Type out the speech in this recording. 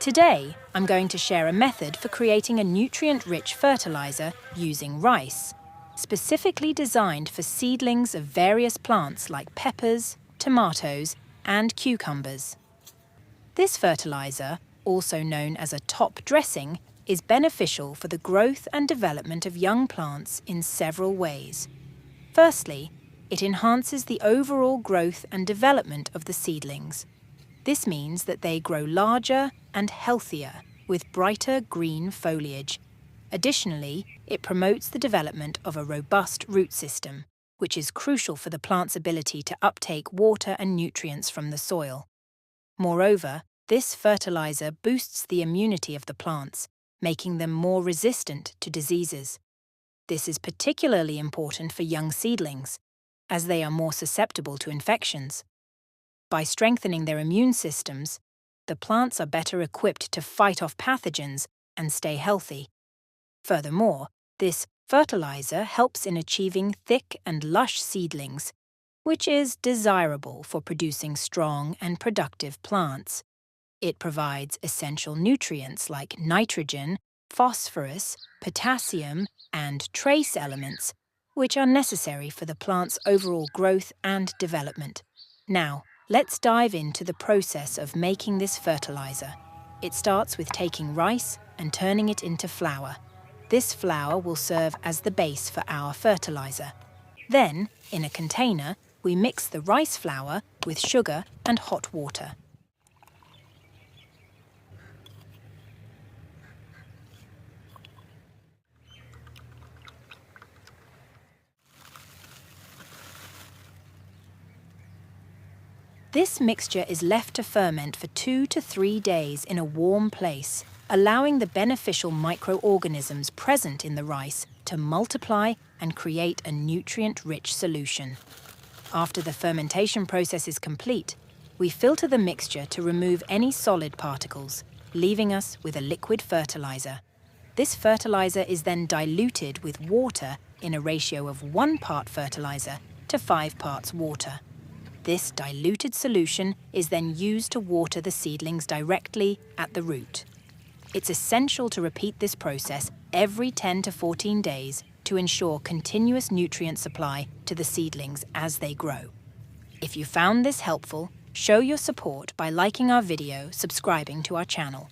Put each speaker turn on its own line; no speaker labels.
Today, I'm going to share a method for creating a nutrient-rich fertilizer using rice, specifically designed for seedlings of various plants like peppers, tomatoes, and cucumbers. This fertilizer, also known as a top dressing, is beneficial for the growth and development of young plants in several ways. Firstly, it enhances the overall growth and development of the seedlings. This means that they grow larger and healthier with brighter green foliage. Additionally, it promotes the development of a robust root system, which is crucial for the plant's ability to uptake water and nutrients from the soil. Moreover, this fertilizer boosts the immunity of the plants, making them more resistant to diseases. This is particularly important for young seedlings, as they are more susceptible to infections. By strengthening their immune systems, the plants are better equipped to fight off pathogens and stay healthy. Furthermore, this fertilizer helps in achieving thick and lush seedlings, which is desirable for producing strong and productive plants. It provides essential nutrients like nitrogen, phosphorus, potassium, and trace elements, which are necessary for the plant's overall growth and development. Now, let's dive into the process of making this fertilizer. It starts with taking rice and turning it into flour. This flour will serve as the base for our fertilizer. Then, in a container, we mix the rice flour with sugar and hot water. This mixture is left to ferment for 2 to 3 days in a warm place, allowing the beneficial microorganisms present in the rice to multiply and create a nutrient-rich solution. After the fermentation process is complete, we filter the mixture to remove any solid particles, leaving us with a liquid fertilizer. This fertilizer is then diluted with water in a ratio of 1 part fertilizer to 5 parts water. This diluted solution is then used to water the seedlings directly at the root. It's essential to repeat this process every 10 to 14 days to ensure continuous nutrient supply to the seedlings as they grow. If you found this helpful, show your support by liking our video, subscribing to our channel.